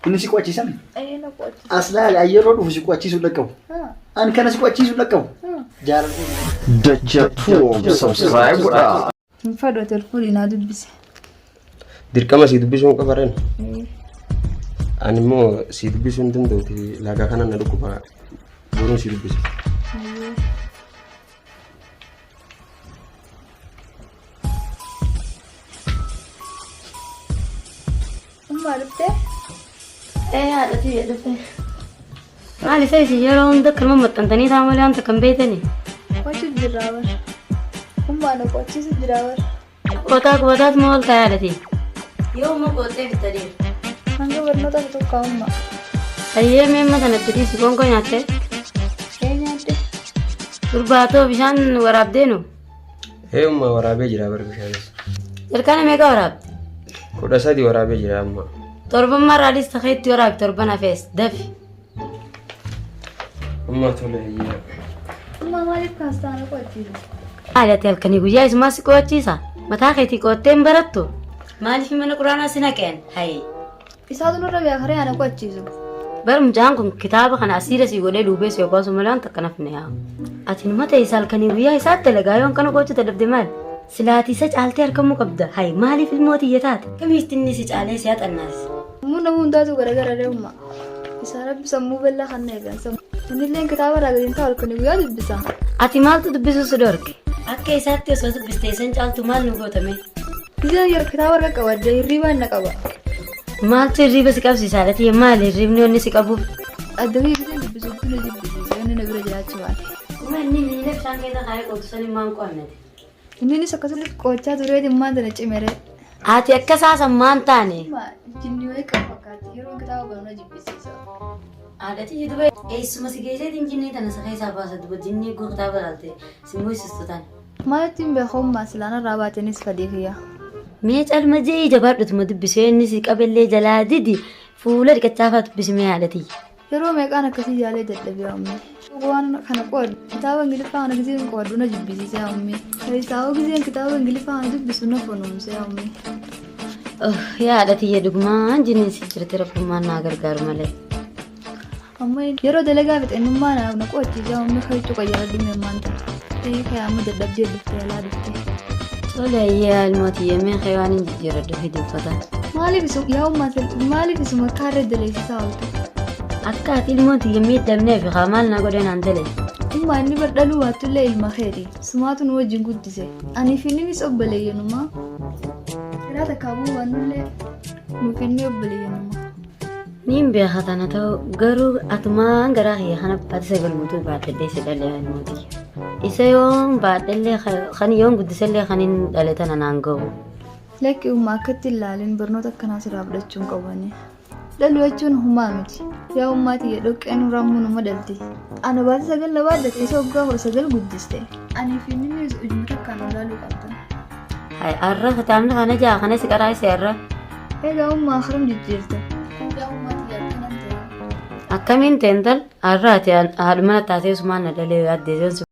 Inni si qo'achiisame. Na qo'achiisa. Aslaa yeroo dhufu si qo'achiisuu dhaqqabu. Ani kana si qo'achiisuu dhaqqabu. Jaalalli. Dachatuun subscribe godhaa. Fadhoo telfoonii naa dubbise. Dirqama si dubbisuun qabareen. Ani immoo si dubbisuun danda'uti laga kana na dhukkuba boruun si dubbise. Ummaa dhuftee? haadha tiyya dhufe. Maali saysi yeroo hunda kalma maxxantanii taamalee wanta kan beekani. Qo'achuu jirraa bara. Ummaa na qo'achiisu jiraa bara. Qotaatu maal ta'e haadha tiyya? Yoo ma qootee bitanii. Hanga barnoota tokko ummaa. Ayyee meemma kanatti dhiisi qoonqoo nyaattee? Nyaatte. Gurbaatoo bishaan waraabdeenu? Umma waraabee jira bara bishaanis. Jalqana meeqa waraabde? 13 waraabee jira amma. Torban marraadis takeetti waraabde torban hafees dafi. Amma tole iyyaa. Ummaa maaliif kaastaana qo'achiisa? Haadhati halkanii guyyaa isumaa si qo'achiisa? Mataa keetii qo'attee hin barattu? Maaliif mana quraanaa si naqeen? Hayi. Isaatu nurra beekaree ana qo'achiisu. Bar mucaan kun kitaaba kana asiira si godhee duubeessu yoo baasu malee wanta akkana fine yaa. Ati mata isaa halkanii guyyaa isaatti dalagaa yoo kana qo'achuu dadhabde maali? Silaati isa caaltee harkamuu qabda. Hayi maaliif ilmooti iyya taate? Kamiisti inni si caalee si haxannaas? Namuu hundaatu garagara deemuma. Isaa rabbi sammuu bal'aa kan eegan. Innillee kitaaba raagatiin taa'u halkanii guyyaa dubbisa. Ati maaltu dubbisuu si dorge? Akka isaatti osoo dubbistee isan caaltu maal nu gootame? Biyya yeroo kitaaba harka qabadde hirriibaa na qaba. Maaltu hirriiba si qabsiisa haadhati? Maali hirriibni onni si qabu? Addabee bishaan dubbisuu buna jibbisiisa inni na bira jiraachuu baate. Inni miila bishaan keessa kaayee qotu sanii maan qo'annate? Innis akkasumas qo'achaa turee dhimmaan tana cimere. Ati akka saasan maan taane? Jinni wayii kan fakkaate yeroo kitaaba barnoo jibbisiisa. Haadhati YouTube eessuma si geesseetiin jinnii tana sa keessaa baasa duba jinnii eeguu kitaaba laalte si moosistu tane. Maalittiin beekummaa silaana irraa baatenis fadii kiyya. Mee calma jee jabaadhutuma dubbisee inni si qabellee jalaa didi fuula dhiqachaafaa dubbisimee haadhati. Yeroo meeqaan akkasii jaalee dadhabee hammee. Waan kana qooddu kitaaba Ingiliffaa kana giseen qooddu na jibbisiisee hammee. Keessaa giseen kitaaba Ingiliffaa kana dubbisu na fonoomsee hammee. Yaa haadhati jedhumaan jinni si jirti rabbummaan naa gargaaru malee. Amma yeroo dalagaa fixennummaa na qo'achiisee hammee kaychuu qayyara dhimee maanta. Kayaa amma dadhabdee dhuftee alaa dhuftee. Tole yaa ilmooti yemmeen xeewaan hin jijjiiradhu hiduuffatan. Maaliif isuma kaarree daleessisaa oolte? Akka ati ilmooti yemmee dabnee fi maal na godhan aan dalee. Ummaa inni bardhaluu baatullee ilma keeti. Sumaatu nu wajjin guddise. Ani fi innis obboleeyyanumaa. Karaa takkaabuu waanullee nuuf inni obboleeyyanumaa. Niin beeka tana ta'u garuu atumaan garaa kiyya kana ati sagal guutuu baadhadhee si dhalee ilmooti. Isa yoon baadhallee kan yoon guddisallee kan hin dhaletana naan gahu. Lakki ummaa akkatti ilaalin barnoota akkanaa sirraa fudhachuun qabani. Dhaluu jechuun humaa miti. Yaa ummaati dhoqqeen raamuu nama dhalti. Ana baate sagal na baaddate isa waggaa 9 guddiste. Ani fi inni ujumta akkaan olaaluu qabdan. Hai arra kataamna kana jaa kana si qaraa isa arra. Egaa ummaa haram jijjiirte. Yaa ummaati akkanan ta'e. Akkamiin teental arra ati haadhuma taatee sumaan na dhalee yaaddeeseen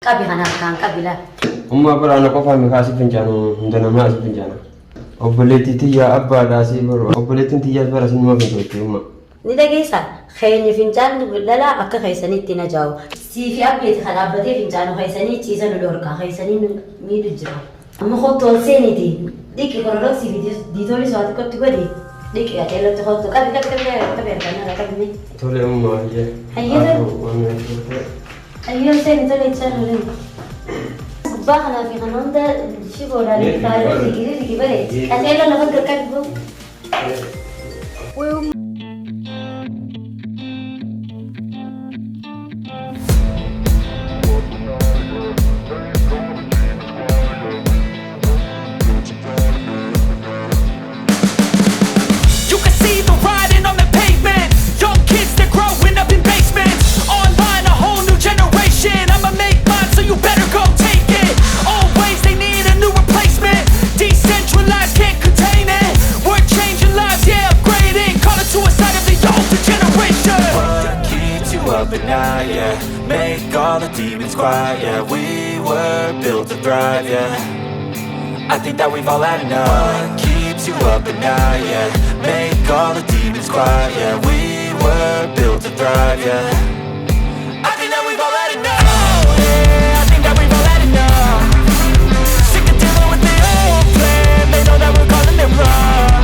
Qabi kana kan qabila. Umma barana qofa mi kasi finjano ndana ma asi finjana. Obboleetti tiyya abbaa daasii baru obboleettiin tiyyaas bara sinuma finjootti umma. Ni dhageessa kheenyi fincaan dhala akka keessanitti na jaa'u. Siifi abbeeti kan dhaabbatee fincaanu keessanii ciisan dhorkaa keessanii miidhu jira. Amma hottoon seeniti dhiqi kororoksi diitooli so'aati kotti godhi dhiqi akeellatti hotto qabi argannaa qabni. Tole umma hayyee. Hayyee seeni tole itti Bahana fi kanonda shibola ni tayo digi bare. Akeella lafa gargaaruu. Make all the demons quiet, yeah. We were built to thrive, yeah. I think that we've all had enough. What keeps you up at night, yeah. Make all the demons quiet, yeah. We were built to thrive, yeah. I think that we've all had enough. Oh, yeah, I think that we've all had enough. Sick of dealing with the old plan. They know that we're calling it wrong.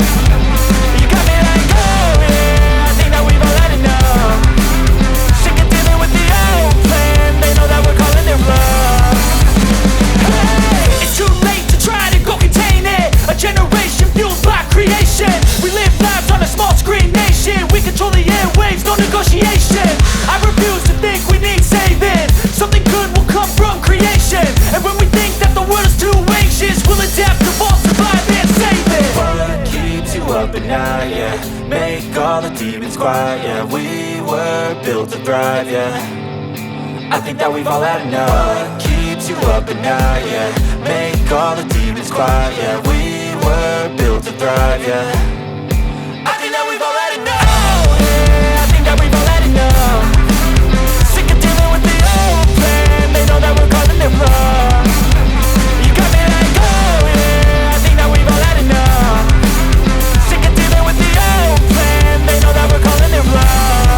You got me like, oh, yeah, I think that we've all had enough. They know that we're calling it wrong. Hey, it's too late to try to go contain it. A generation fueled by creation. We live lives on a small screen nation. We control the airwaves, no negotiation. I refuse to think we need saving. Something good will come from creation. And when we think that the world is too anxious, we'll adapt, evolve, survive and save it. What keeps you up at night, yeah. Make all the demons quiet, yeah. We were built to thrive, yeah. I think that we've all had enough. What keeps you up at night, yeah. Make all the demons quiet, yeah. We were built to thrive, yeah. I think that we've all had enough. Oh, yeah, I think that we've all had enough. Sick of dealing with the old plan. They know that we're calling it wrong. You got me like, oh, yeah, I think that we've all had enough. Sick of dealing with the old plan. They know that we're calling it wrong.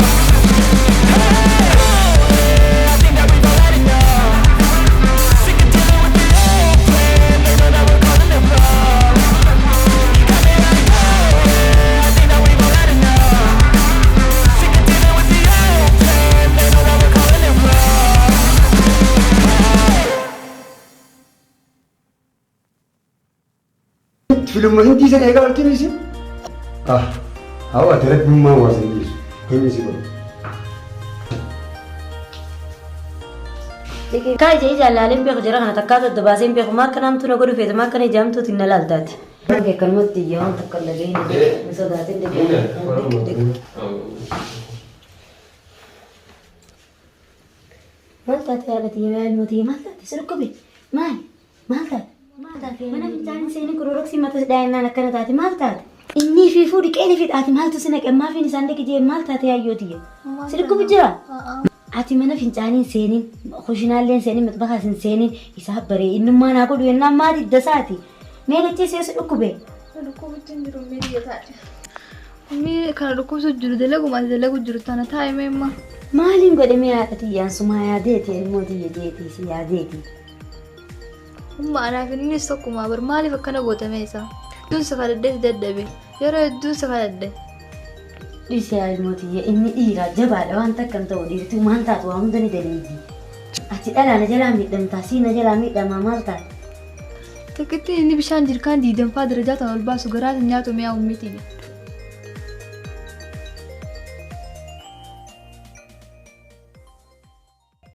Film hindi sa kaya kalti ni sim. Awa terek mumma wasin dis. Kini sih bro. Jadi kai jadi jalan pe kujara kana takka to basim pe kumar kanam tu nagoru fe ma kana jam tu tinna laltat. Ke kalmot tiyan takkal lage ni so datin de. Maltat ya lati ya moti maltat sirkubi. Maltat. Mana fincaan seenii kuroroksi matas daa'imman akkana taate maal taate? Inni fi fuudhi qeeni fi ati maaltu si naqe ammaa fi isaan dhaqee maal taate yaayyootiye? Sirkubi jira? Ati mana fincaaniin seeniin kushinaalleen seeniin matbakaasin seeniin isaa baree innummaa naa godhu yennaan maali dasaati? Mee gacheessee si dhukkube? Dhukkubitti hin jiru miidhee taate. Mii kana dhukkubsu jiru dalagu jiru tana taa'e meemma. Maaliin godhamee haadha tiyyaan sumaa yaadeeti ilmoo tiyya jeetii si yaadeeti? Maanaaf inni tokkuma bar maaliif akkana gootame isaa? Duun safadadde daddabe yeroo hedduu safadadde. Dhiisee ilmootiyya inni dhiiraa jabaadha waan takkan ta'u dhiirtuu maal taatu waa hunda ni dandeetti. Ati dhalaana jalaa miidhamtaa siina jalaa miidhamaa maal taate? Takkitti inni bishaan jirkaan diidanfaa darajaa ta'an ol baasu garaa nyaatu mi'aa ummitiidha.